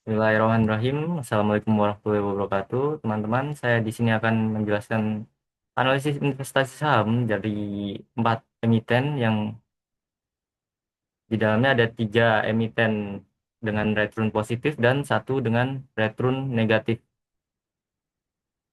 Bismillahirrahmanirrahim. Assalamualaikum warahmatullahi wabarakatuh. Teman-teman, saya di sini akan menjelaskan analisis investasi saham dari 4 emiten yang di dalamnya ada 3 emiten dengan return positif dan satu dengan return negatif.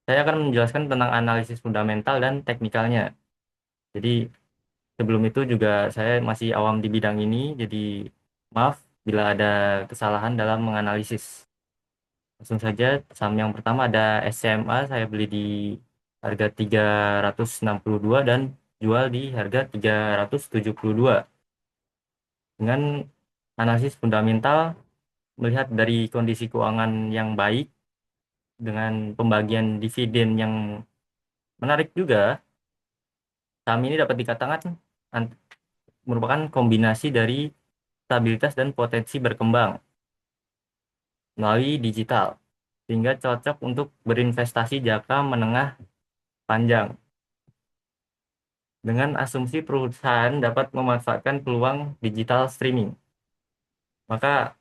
Saya akan menjelaskan tentang analisis fundamental dan teknikalnya. Jadi sebelum itu juga saya masih awam di bidang ini, jadi maaf bila ada kesalahan dalam menganalisis. Langsung saja, saham yang pertama ada SCMA, saya beli di harga 362 dan jual di harga 372. Dengan analisis fundamental, melihat dari kondisi keuangan yang baik, dengan pembagian dividen yang menarik juga, saham ini dapat dikatakan an- merupakan kombinasi dari stabilitas dan potensi berkembang melalui digital, sehingga cocok untuk berinvestasi jangka menengah panjang. Dengan asumsi perusahaan dapat memanfaatkan peluang digital streaming, maka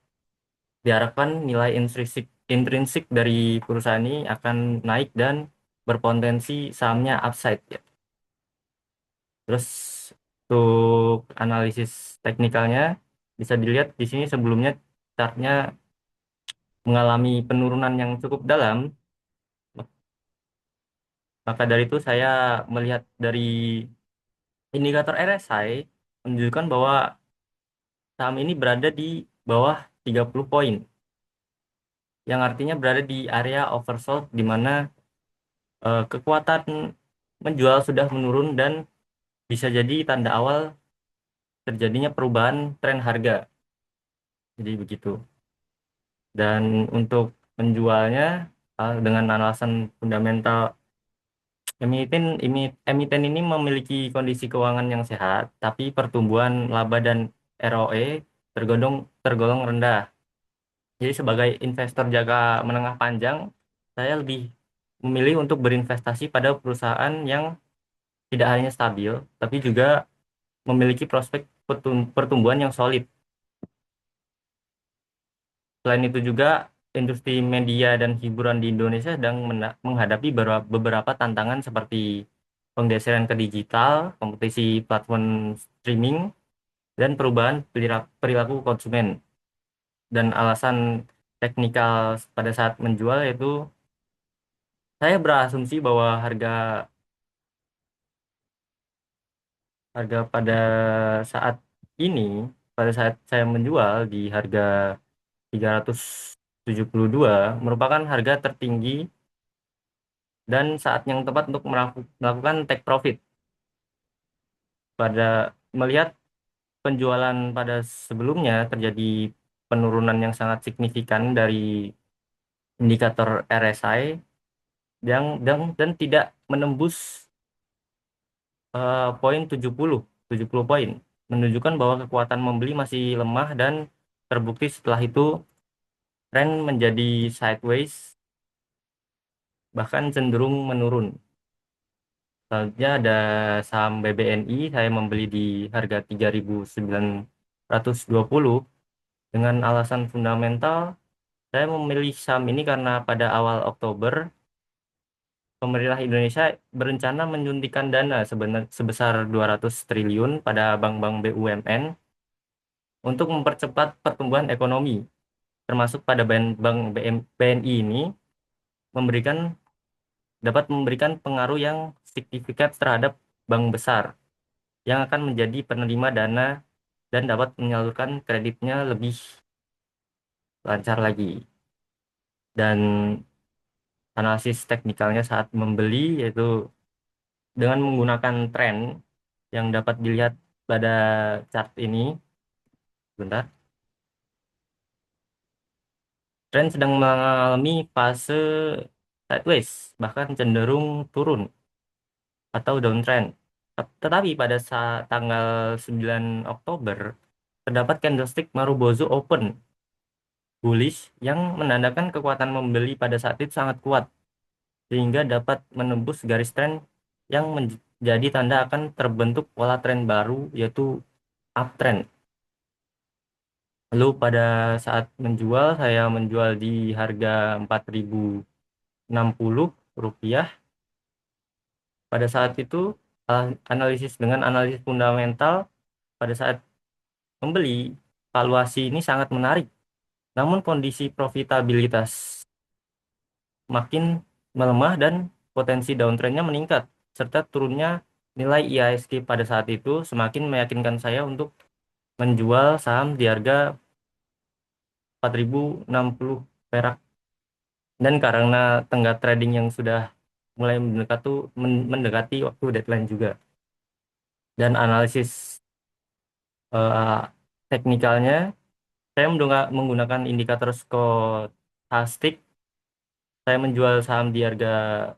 diharapkan nilai intrinsik dari perusahaan ini akan naik dan berpotensi sahamnya upside ya. Terus untuk analisis teknikalnya bisa dilihat di sini sebelumnya chartnya mengalami penurunan yang cukup dalam, maka dari itu saya melihat dari indikator RSI menunjukkan bahwa saham ini berada di bawah 30 poin, yang artinya berada di area oversold di mana kekuatan menjual sudah menurun dan bisa jadi tanda awal terjadinya perubahan tren harga. Jadi begitu. Dan untuk menjualnya dengan alasan fundamental, emiten ini memiliki kondisi keuangan yang sehat, tapi pertumbuhan laba dan ROE tergolong tergolong rendah. Jadi sebagai investor jangka menengah panjang, saya lebih memilih untuk berinvestasi pada perusahaan yang tidak hanya stabil, tapi juga memiliki prospek pertumbuhan yang solid. Selain itu juga, industri media dan hiburan di Indonesia sedang menghadapi beberapa tantangan seperti penggeseran ke digital, kompetisi platform streaming, dan perubahan perilaku konsumen. Dan alasan teknikal pada saat menjual yaitu saya berasumsi bahwa harga harga saat ini, pada saat saya menjual di harga 372 merupakan harga tertinggi dan saat yang tepat untuk melakukan take profit. Pada melihat penjualan pada sebelumnya terjadi penurunan yang sangat signifikan dari indikator RSI dan tidak menembus poin 70 poin, menunjukkan bahwa kekuatan membeli masih lemah dan terbukti setelah itu tren menjadi sideways, bahkan cenderung menurun. Selanjutnya ada saham BBNI, saya membeli di harga 3.920 dengan alasan fundamental. Saya memilih saham ini karena pada awal Oktober pemerintah Indonesia berencana menyuntikkan dana sebesar 200 triliun pada bank-bank BUMN untuk mempercepat pertumbuhan ekonomi, termasuk pada bank BNI ini memberikan dapat memberikan pengaruh yang signifikan terhadap bank besar yang akan menjadi penerima dana dan dapat menyalurkan kreditnya lebih lancar lagi. Dan analisis teknikalnya saat membeli yaitu dengan menggunakan tren yang dapat dilihat pada chart ini. Bentar. Tren sedang mengalami fase sideways, bahkan cenderung turun atau downtrend. Tetapi pada saat tanggal 9 Oktober, terdapat candlestick Marubozu Open bullish yang menandakan kekuatan membeli pada saat itu sangat kuat, sehingga dapat menembus garis tren yang menjadi tanda akan terbentuk pola tren baru, yaitu uptrend. Lalu pada saat menjual, saya menjual di harga 4.060 rupiah. Pada saat itu, dengan analisis fundamental, pada saat membeli, valuasi ini sangat menarik. Namun kondisi profitabilitas makin melemah dan potensi downtrendnya meningkat, serta turunnya nilai IHSG pada saat itu semakin meyakinkan saya untuk menjual saham di harga 4.060 perak. Dan karena tenggat trading yang sudah mulai mendekati waktu deadline juga. Dan analisis eh, teknikalnya, saya menggunakan indikator stochastik. Saya menjual saham di harga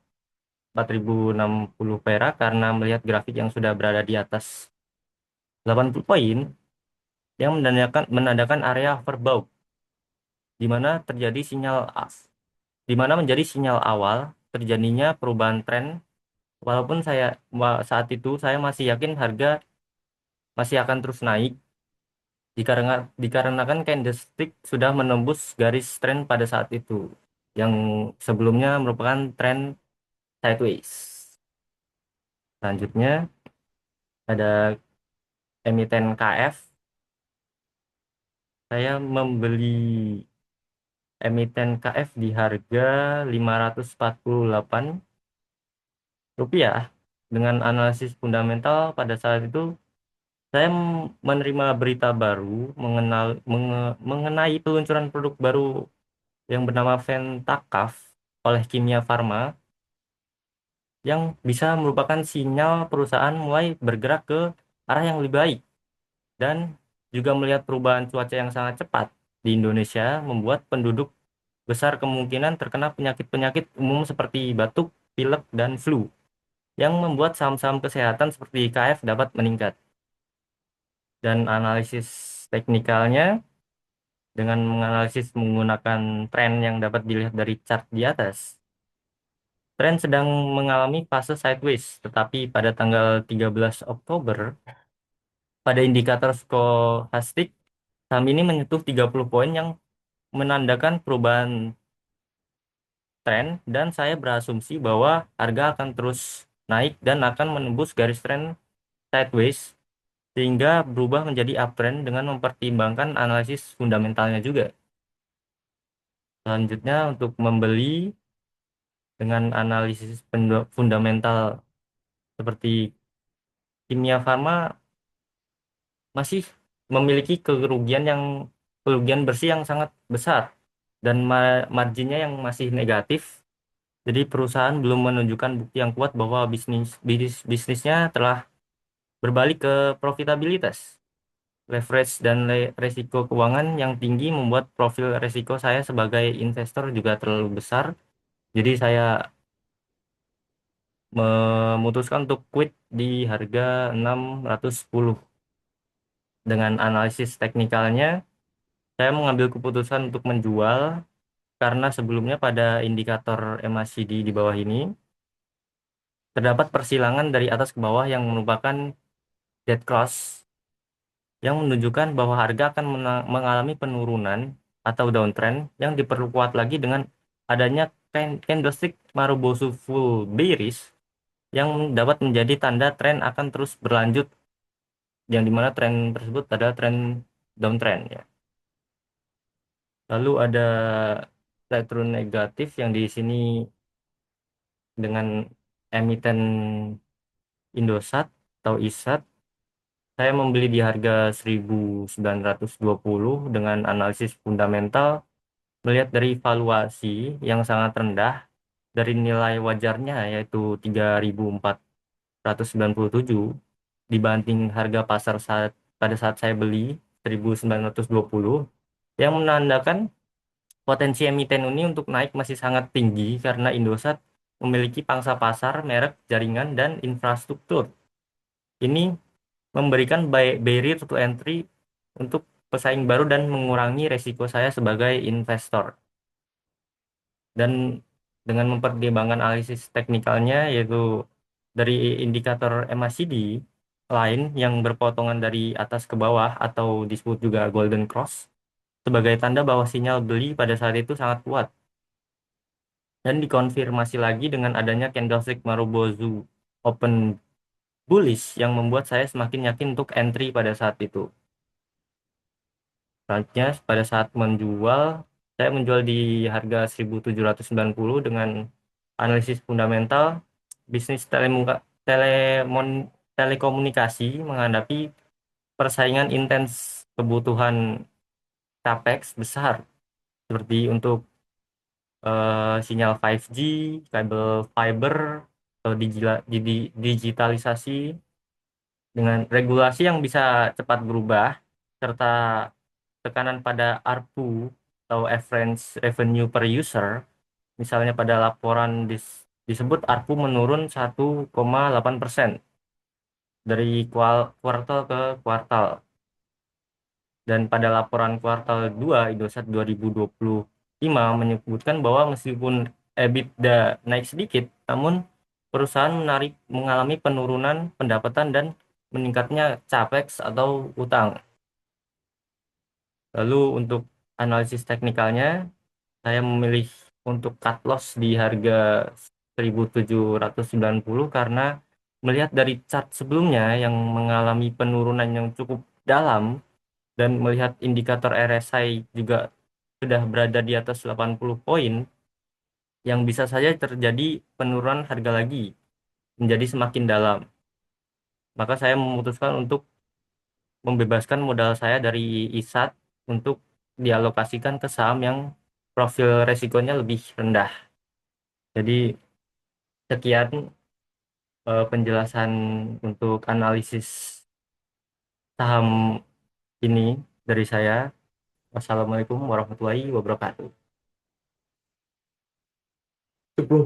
4.060 perak karena melihat grafik yang sudah berada di atas 80 poin yang menandakan area overbought, di mana terjadi di mana menjadi sinyal awal terjadinya perubahan tren. Walaupun saat itu saya masih yakin harga masih akan terus naik dikarenakan candlestick sudah menembus garis tren pada saat itu yang sebelumnya merupakan tren sideways. Selanjutnya ada emiten KF. Saya membeli emiten KF di harga 548 rupiah. Dengan analisis fundamental pada saat itu saya menerima berita baru mengenai peluncuran produk baru yang bernama Ventacaf oleh Kimia Farma, yang bisa merupakan sinyal perusahaan mulai bergerak ke arah yang lebih baik. Dan juga melihat perubahan cuaca yang sangat cepat di Indonesia membuat penduduk besar kemungkinan terkena penyakit-penyakit umum seperti batuk, pilek, dan flu, yang membuat saham-saham kesehatan seperti IKF dapat meningkat. Dan analisis teknikalnya, dengan menganalisis menggunakan tren yang dapat dilihat dari chart di atas, tren sedang mengalami fase sideways, tetapi pada tanggal 13 Oktober, pada indikator stochastik, saham ini menyentuh 30 poin yang menandakan perubahan tren, dan saya berasumsi bahwa harga akan terus naik dan akan menembus garis tren sideways sehingga berubah menjadi uptrend dengan mempertimbangkan analisis fundamentalnya juga. Selanjutnya untuk membeli dengan analisis fundamental seperti Kimia Farma masih memiliki kerugian bersih yang sangat besar dan marginnya yang masih negatif. Jadi perusahaan belum menunjukkan bukti yang kuat bahwa bisnisnya telah berbalik ke profitabilitas. Leverage dan resiko keuangan yang tinggi membuat profil resiko saya sebagai investor juga terlalu besar. Jadi saya memutuskan untuk quit di harga 610. Dengan analisis teknikalnya, saya mengambil keputusan untuk menjual karena sebelumnya pada indikator MACD di bawah ini terdapat persilangan dari atas ke bawah yang merupakan dead cross, yang menunjukkan bahwa harga akan mengalami penurunan atau downtrend yang diperkuat lagi dengan adanya candlestick Marubozu full bearish, yang dapat menjadi tanda tren akan terus berlanjut, yang dimana tren tersebut adalah tren downtrend ya. Lalu ada return negatif yang di sini dengan emiten Indosat atau ISAT. Saya membeli di harga 1.920 dengan analisis fundamental, melihat dari valuasi yang sangat rendah dari nilai wajarnya yaitu 3.497 dibanding harga pasar pada saat saya beli 1.920, yang menandakan potensi emiten ini untuk naik masih sangat tinggi karena Indosat memiliki pangsa pasar, merek, jaringan, dan infrastruktur. Ini memberikan barrier to entry untuk pesaing baru dan mengurangi resiko saya sebagai investor. Dan dengan mempertimbangkan analisis teknikalnya, yaitu dari indikator MACD lain yang berpotongan dari atas ke bawah atau disebut juga golden cross, sebagai tanda bahwa sinyal beli pada saat itu sangat kuat dan dikonfirmasi lagi dengan adanya candlestick Marubozu Open bullish yang membuat saya semakin yakin untuk entry pada saat itu. Selanjutnya pada saat menjual, saya menjual di harga 1790 dengan analisis fundamental bisnis telekomunikasi menghadapi persaingan intens kebutuhan capex besar seperti untuk sinyal 5G, kabel fiber, atau digitalisasi dengan regulasi yang bisa cepat berubah serta tekanan pada ARPU atau average revenue per user. Misalnya pada laporan disebut ARPU menurun 1,8% dari kuartal ke kuartal. Dan pada laporan kuartal 2 Indosat 2025 menyebutkan bahwa meskipun EBITDA naik sedikit, namun perusahaan mengalami penurunan pendapatan dan meningkatnya capex atau utang. Lalu untuk analisis teknikalnya, saya memilih untuk cut loss di harga 1790 karena melihat dari chart sebelumnya yang mengalami penurunan yang cukup dalam dan melihat indikator RSI juga sudah berada di atas 80 poin, yang bisa saja terjadi penurunan harga lagi menjadi semakin dalam. Maka saya memutuskan untuk membebaskan modal saya dari ISAT untuk dialokasikan ke saham yang profil resikonya lebih rendah. Jadi sekian penjelasan untuk analisis saham ini dari saya. Wassalamualaikum warahmatullahi wabarakatuh. Sebuah